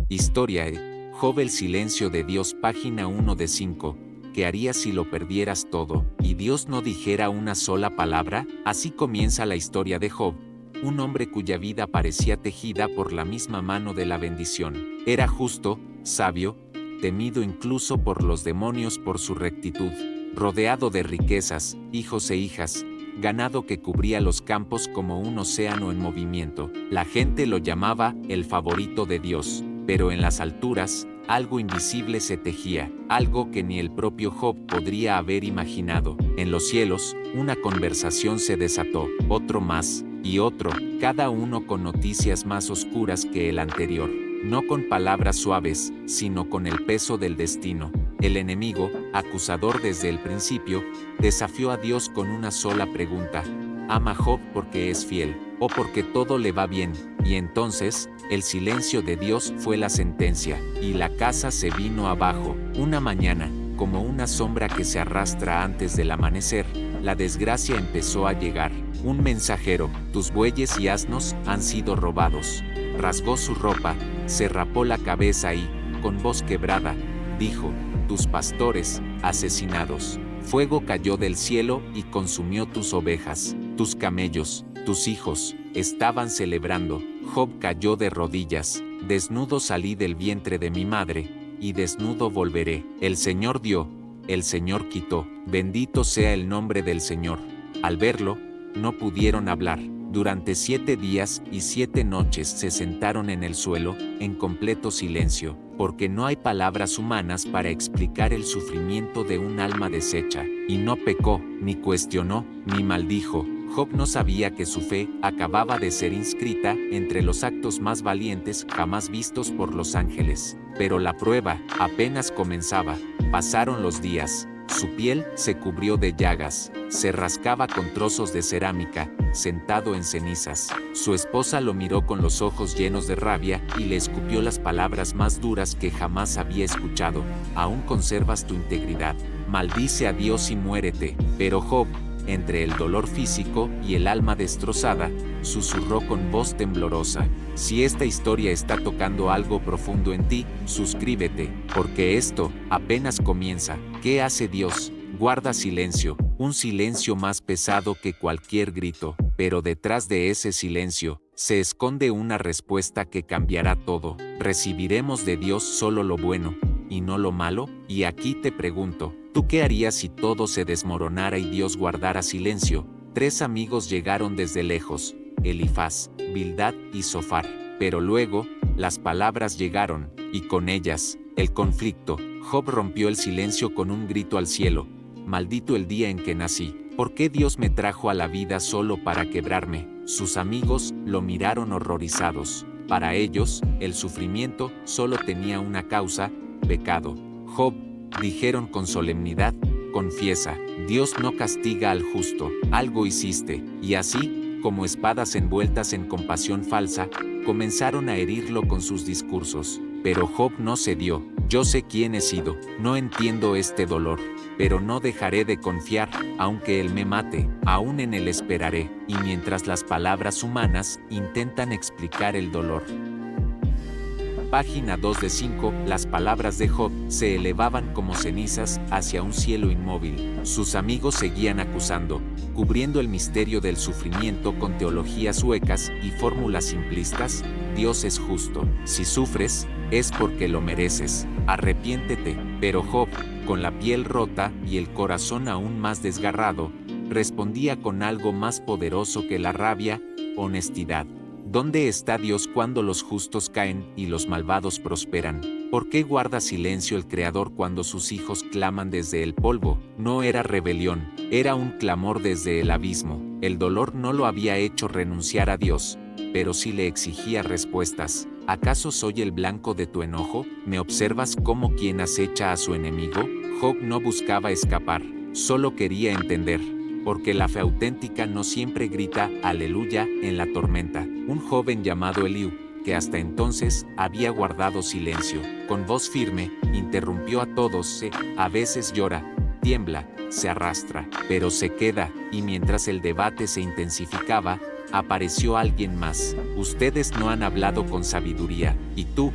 Historia Job, el silencio de Dios, página 1 de 5. ¿Qué harías si lo perdieras todo, y Dios no dijera una sola palabra? Así comienza la historia de Job, un hombre cuya vida parecía tejida por la misma mano de la bendición. Era justo, sabio, temido incluso por los demonios por su rectitud, rodeado de riquezas, hijos e hijas, ganado que cubría los campos como un océano en movimiento. La gente lo llamaba el favorito de Dios, pero en las alturas, algo invisible se tejía, algo que ni el propio Job podría haber imaginado. En los cielos, una conversación se desató, otro más, y otro, cada uno con noticias más oscuras que el anterior, no con palabras suaves, sino con el peso del destino. El enemigo, acusador desde el principio, desafió a Dios con una sola pregunta: ¿ama Job porque es fiel, o porque todo le va bien? Y entonces, el silencio de Dios fue la sentencia, y la casa se vino abajo. Una mañana, como una sombra que se arrastra antes del amanecer, la desgracia empezó a llegar. Un mensajero: tus bueyes y asnos han sido robados. Rasgó su ropa, se rapó la cabeza y, con voz quebrada, dijo: tus pastores, asesinados. Fuego cayó del cielo y consumió tus ovejas, tus camellos, tus hijos, estaban celebrando. Job cayó de rodillas: desnudo salí del vientre de mi madre, y desnudo volveré. El Señor dio, el Señor quitó, bendito sea el nombre del Señor. Al verlo, no pudieron hablar. Durante 7 días y 7 noches se sentaron en el suelo, en completo silencio, porque no hay palabras humanas para explicar el sufrimiento de un alma deshecha. Y no pecó, ni cuestionó, ni maldijo. Job no sabía que su fe acababa de ser inscrita entre los actos más valientes jamás vistos por los ángeles. Pero la prueba apenas comenzaba. Pasaron los días. Su piel se cubrió de llagas, se rascaba con trozos de cerámica, sentado en cenizas. Su esposa lo miró con los ojos llenos de rabia y le escupió las palabras más duras que jamás había escuchado: aún conservas tu integridad, maldice a Dios y muérete. Pero Job, entre el dolor físico y el alma destrozada, susurró con voz temblorosa: si esta historia está tocando algo profundo en ti, suscríbete, porque esto apenas comienza. ¿Qué hace Dios? Guarda silencio, un silencio más pesado que cualquier grito, pero detrás de ese silencio se esconde una respuesta que cambiará todo. ¿Recibiremos de Dios solo lo bueno y no lo malo? Y aquí te pregunto, ¿tú qué harías si todo se desmoronara y Dios guardara silencio? 3 amigos llegaron desde lejos: Elifaz, Bildad y Zofar. Pero luego, las palabras llegaron, y con ellas, el conflicto. Job rompió el silencio con un grito al cielo: maldito el día en que nací. ¿Por qué Dios me trajo a la vida solo para quebrarme? Sus amigos lo miraron horrorizados. Para ellos, el sufrimiento solo tenía una causa: pecado. Job, dijeron con solemnidad, confiesa, Dios no castiga al justo, algo hiciste. Y así, como espadas envueltas en compasión falsa, comenzaron a herirlo con sus discursos. Pero Job no cedió. Yo sé quién he sido, no entiendo este dolor, pero no dejaré de confiar, aunque él me mate, aún en él esperaré. Y mientras las palabras humanas intentan explicar el dolor. Página 2 de 5, las palabras de Job se elevaban como cenizas hacia un cielo inmóvil. Sus amigos seguían acusando, cubriendo el misterio del sufrimiento con teologías huecas y fórmulas simplistas. Dios es justo. Si sufres, es porque lo mereces. Arrepiéntete. Pero Job, con la piel rota y el corazón aún más desgarrado, respondía con algo más poderoso que la rabia: honestidad. ¿Dónde está Dios cuando los justos caen y los malvados prosperan? ¿Por qué guarda silencio el Creador cuando sus hijos claman desde el polvo? No era rebelión, era un clamor desde el abismo. El dolor no lo había hecho renunciar a Dios, pero sí le exigía respuestas. ¿Acaso soy el blanco de tu enojo? ¿Me observas como quien acecha a su enemigo? Job no buscaba escapar, solo quería entender. Porque la fe auténtica no siempre grita aleluya en la tormenta. Un joven llamado Eliú, que hasta entonces había guardado silencio, con voz firme, interrumpió a todos. A veces llora, tiembla, se arrastra, pero se queda. Y mientras el debate se intensificaba, apareció alguien más. Ustedes no han hablado con sabiduría. Y tú,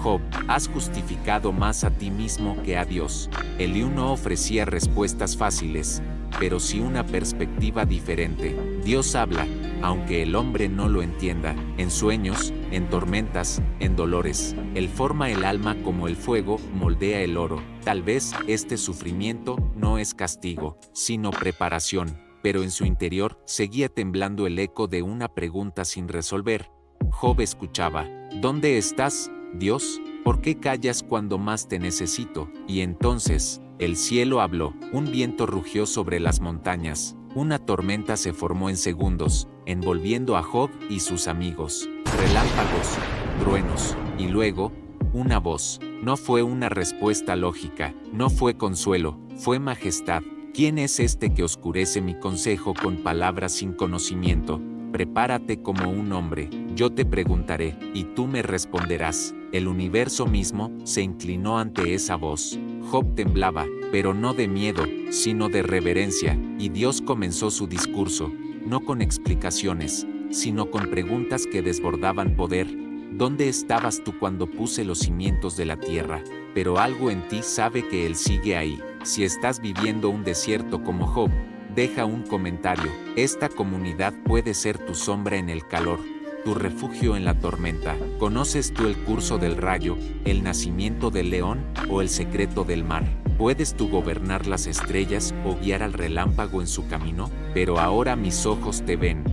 Job, has justificado más a ti mismo que a Dios. Eliú no ofrecía respuestas fáciles, pero sí una perspectiva diferente. Dios habla, aunque el hombre no lo entienda, en sueños, en tormentas, en dolores. Él forma el alma como el fuego moldea el oro. Tal vez este sufrimiento no es castigo, sino preparación, pero en su interior seguía temblando el eco de una pregunta sin resolver. Job escuchaba: ¿dónde estás, Dios? ¿Por qué callas cuando más te necesito? Y entonces, el cielo habló, un viento rugió sobre las montañas, una tormenta se formó en segundos, envolviendo a Job y sus amigos. Relámpagos, truenos, y luego, una voz. No fue una respuesta lógica, no fue consuelo, fue majestad. ¿Quién es este que oscurece mi consejo con palabras sin conocimiento? Prepárate como un hombre, yo te preguntaré, y tú me responderás. El universo mismo se inclinó ante esa voz. Job temblaba, pero no de miedo, sino de reverencia, y Dios comenzó su discurso, no con explicaciones, sino con preguntas que desbordaban poder. ¿Dónde estabas tú cuando puse los cimientos de la tierra? Pero algo en ti sabe que Él sigue ahí. Si estás viviendo un desierto como Job, deja un comentario. Esta comunidad puede ser tu sombra en el calor, tu refugio en la tormenta. ¿Conoces tú el curso del rayo, el nacimiento del león o el secreto del mar? ¿Puedes tú gobernar las estrellas o guiar al relámpago en su camino? Pero ahora mis ojos te ven.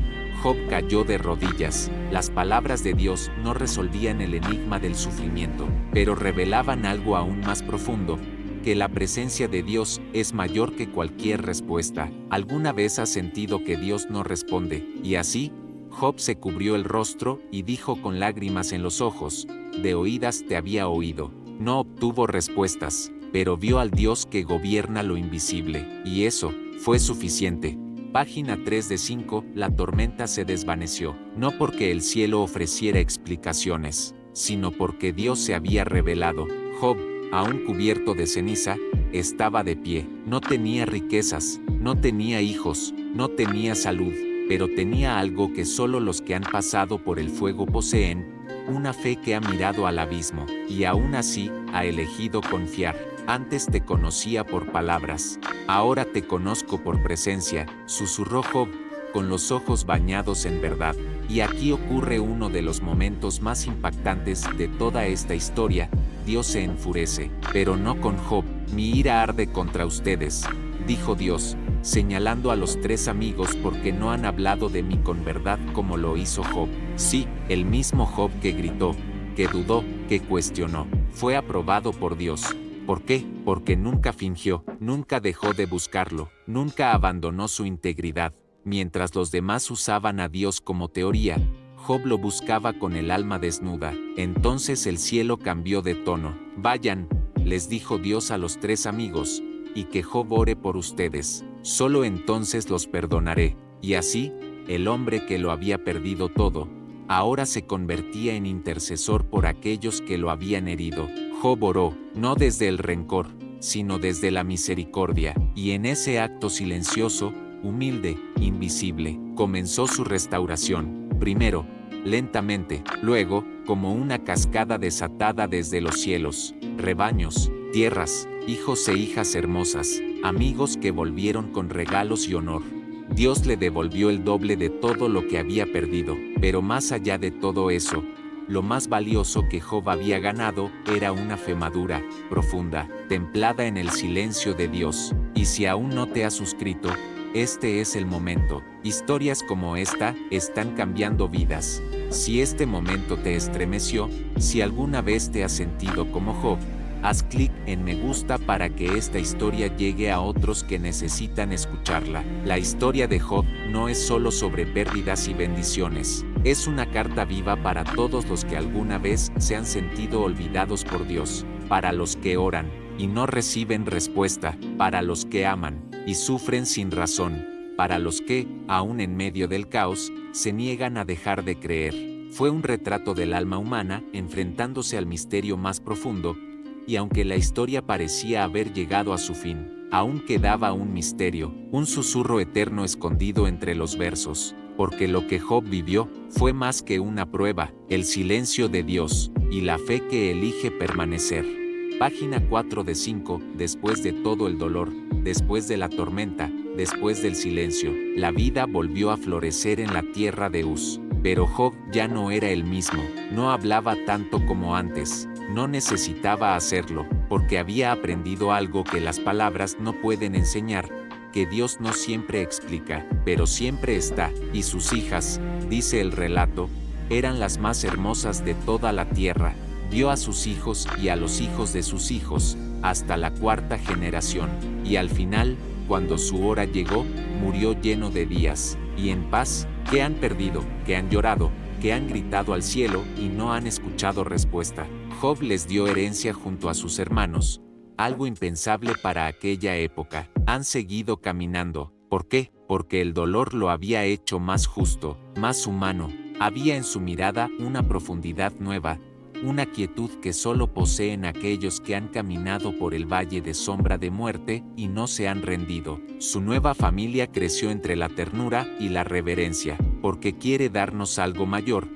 Job cayó de rodillas. Las palabras de Dios no resolvían el enigma del sufrimiento, pero revelaban algo aún más profundo, que la presencia de Dios es mayor que cualquier respuesta. ¿Alguna vez has sentido que Dios no responde? Y así, Job se cubrió el rostro y dijo con lágrimas en los ojos: de oídas te había oído. No obtuvo respuestas, pero vio al Dios que gobierna lo invisible, y eso fue suficiente. Página 3 de 5, la tormenta se desvaneció, no porque el cielo ofreciera explicaciones, sino porque Dios se había revelado. Job, aún cubierto de ceniza, estaba de pie. No tenía riquezas, no tenía hijos, no tenía salud, pero tenía algo que solo los que han pasado por el fuego poseen: una fe que ha mirado al abismo, y aún así, ha elegido confiar. Antes te conocía por palabras, ahora te conozco por presencia, susurró Job, con los ojos bañados en verdad. Y aquí ocurre uno de los momentos más impactantes de toda esta historia. Dios se enfurece, pero no con Job. Mi ira arde contra ustedes, dijo Dios, señalando a los tres amigos porque no han hablado de mí con verdad como lo hizo Job. Sí, el mismo Job que gritó, que dudó, que cuestionó, fue aprobado por Dios. ¿Por qué? Porque nunca fingió, nunca dejó de buscarlo, nunca abandonó su integridad. Mientras los demás usaban a Dios como teoría, Job lo buscaba con el alma desnuda. Entonces el cielo cambió de tono. Vayan, les dijo Dios a los tres amigos, y que Job ore por ustedes. Solo entonces los perdonaré. Y así, el hombre que lo había perdido todo, ahora se convertía en intercesor por aquellos que lo habían herido. Job oró, no desde el rencor, sino desde la misericordia, y en ese acto silencioso, humilde, invisible, comenzó su restauración. Primero, lentamente, luego, como una cascada desatada desde los cielos, rebaños, tierras, hijos e hijas hermosas, amigos que volvieron con regalos y honor. Dios le devolvió el doble de todo lo que había perdido, pero más allá de todo eso, lo más valioso que Job había ganado era una fe madura, profunda, templada en el silencio de Dios. Y si aún no te has suscrito, este es el momento. Historias como esta están cambiando vidas. Si este momento te estremeció, si alguna vez te has sentido como Job, haz clic en me gusta para que esta historia llegue a otros que necesitan escucharla. La historia de Job no es solo sobre pérdidas y bendiciones, es una carta viva para todos los que alguna vez se han sentido olvidados por Dios, para los que oran y no reciben respuesta, para los que aman y sufren sin razón, para los que, aún en medio del caos, se niegan a dejar de creer. Fue un retrato del alma humana enfrentándose al misterio más profundo, y aunque la historia parecía haber llegado a su fin, aún quedaba un misterio, un susurro eterno escondido entre los versos. porque lo que Job vivió fue más que una prueba, el silencio de Dios, y la fe que elige permanecer. Página 4 de 5, después de todo el dolor, después de la tormenta, después del silencio, la vida volvió a florecer en la tierra de Uz. Pero Job ya no era el mismo, no hablaba tanto como antes, no necesitaba hacerlo, porque había aprendido algo que las palabras no pueden enseñar, que Dios no siempre explica, pero siempre está, y sus hijas, dice el relato, eran las más hermosas de toda la tierra. Vio a sus hijos y a los hijos de sus hijos, hasta la cuarta generación, y al final, cuando su hora llegó, murió lleno de días, y en paz, que han perdido, que han llorado, que han gritado al cielo y no han escuchado respuesta. Job les dio herencia junto a sus hermanos, algo impensable para aquella época. Han seguido caminando. ¿Por qué? Porque el dolor lo había hecho más justo, más humano. Había en su mirada una profundidad nueva, una quietud que solo poseen aquellos que han caminado por el valle de sombra de muerte y no se han rendido. Su nueva familia creció entre la ternura y la reverencia, porque quiere darnos algo mayor,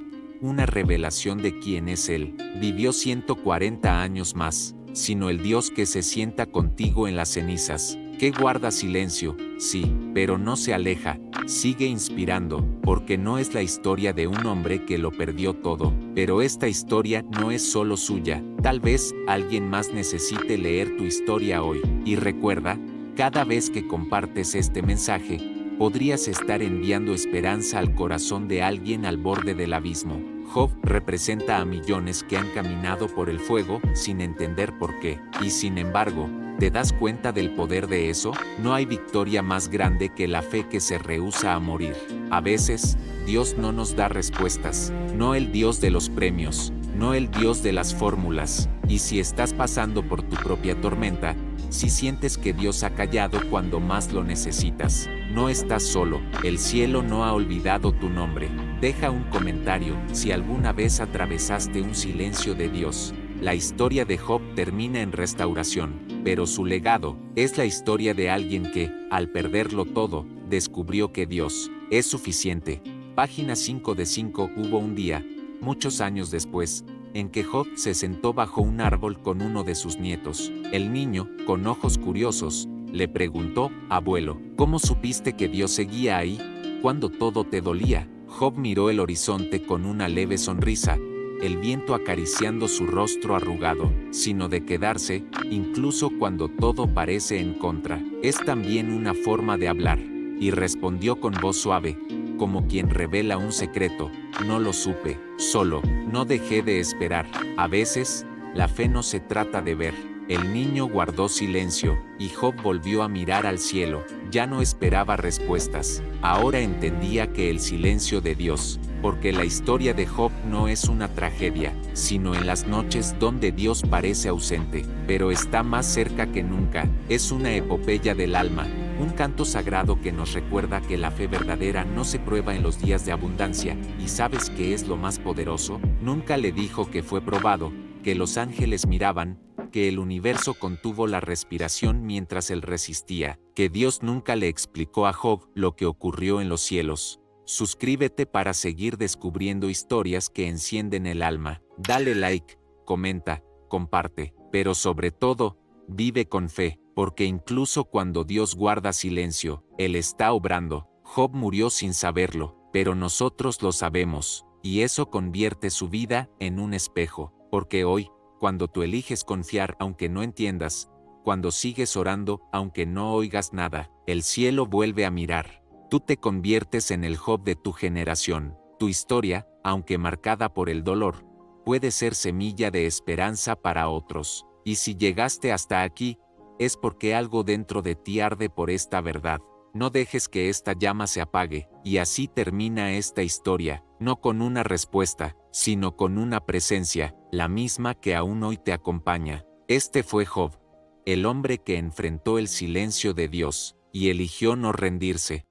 una revelación de quién es Él. Vivió 140 años más, sino el Dios que se sienta contigo en las cenizas, que guarda silencio, sí, pero no se aleja, sigue inspirando, porque no es la historia de un hombre que lo perdió todo, pero esta historia no es solo suya, tal vez alguien más necesite leer tu historia hoy, y recuerda, cada vez que compartes este mensaje, podrías estar enviando esperanza al corazón de alguien al borde del abismo. Job representa a millones que han caminado por el fuego sin entender por qué, y sin embargo, ¿te das cuenta del poder de eso? No hay victoria más grande que la fe que se rehúsa a morir. A veces, Dios no nos da respuestas, no el Dios de los premios, no el Dios de las fórmulas, y si estás pasando por tu propia tormenta, si sientes que Dios ha callado cuando más lo necesitas, no estás solo, el cielo no ha olvidado tu nombre. Deja un comentario si alguna vez atravesaste un silencio de Dios. La historia de Job termina en restauración, pero su legado es la historia de alguien que, al perderlo todo, descubrió que Dios es suficiente. Página 5 de 5. Hubo un día, muchos años después, en que Job se sentó bajo un árbol con uno de sus nietos. El niño, con ojos curiosos, le preguntó: «Abuelo, ¿cómo supiste que Dios seguía ahí, cuando todo te dolía?» Job miró el horizonte con una leve sonrisa, el viento acariciando su rostro arrugado, sino de quedarse, incluso cuando todo parece en contra. Es también una forma de hablar. Y respondió con voz suave, como quien revela un secreto: «No lo supe, solo, no dejé de esperar». A veces, la fe no se trata de ver. El niño guardó silencio, y Job volvió a mirar al cielo. Ya no esperaba respuestas. Ahora entendía que el silencio de Dios, porque la historia de Job no es una tragedia, sino en las noches donde Dios parece ausente, pero está más cerca que nunca. Es una epopeya del alma, un canto sagrado que nos recuerda que la fe verdadera no se prueba en los días de abundancia. ¿Y sabes qué es lo más poderoso? Nunca le dijo que fue probado, que los ángeles miraban, que el universo contuvo la respiración mientras él resistía, que Dios nunca le explicó a Job lo que ocurrió en los cielos. Suscríbete para seguir descubriendo historias que encienden el alma. Dale like, comenta, comparte, pero sobre todo, vive con fe, porque incluso cuando Dios guarda silencio, Él está obrando. Job murió sin saberlo, pero nosotros lo sabemos, y eso convierte su vida en un espejo, porque hoy, cuando tú eliges confiar aunque no entiendas, cuando sigues orando aunque no oigas nada, el cielo vuelve a mirar. Tú te conviertes en el Job de tu generación. Tu historia, aunque marcada por el dolor, puede ser semilla de esperanza para otros. Y si llegaste hasta aquí, es porque algo dentro de ti arde por esta verdad. No dejes que esta llama se apague. Y así termina esta historia, no con una respuesta, sino con una presencia, la misma que aún hoy te acompaña. Este fue Job, el hombre que enfrentó el silencio de Dios, y eligió no rendirse.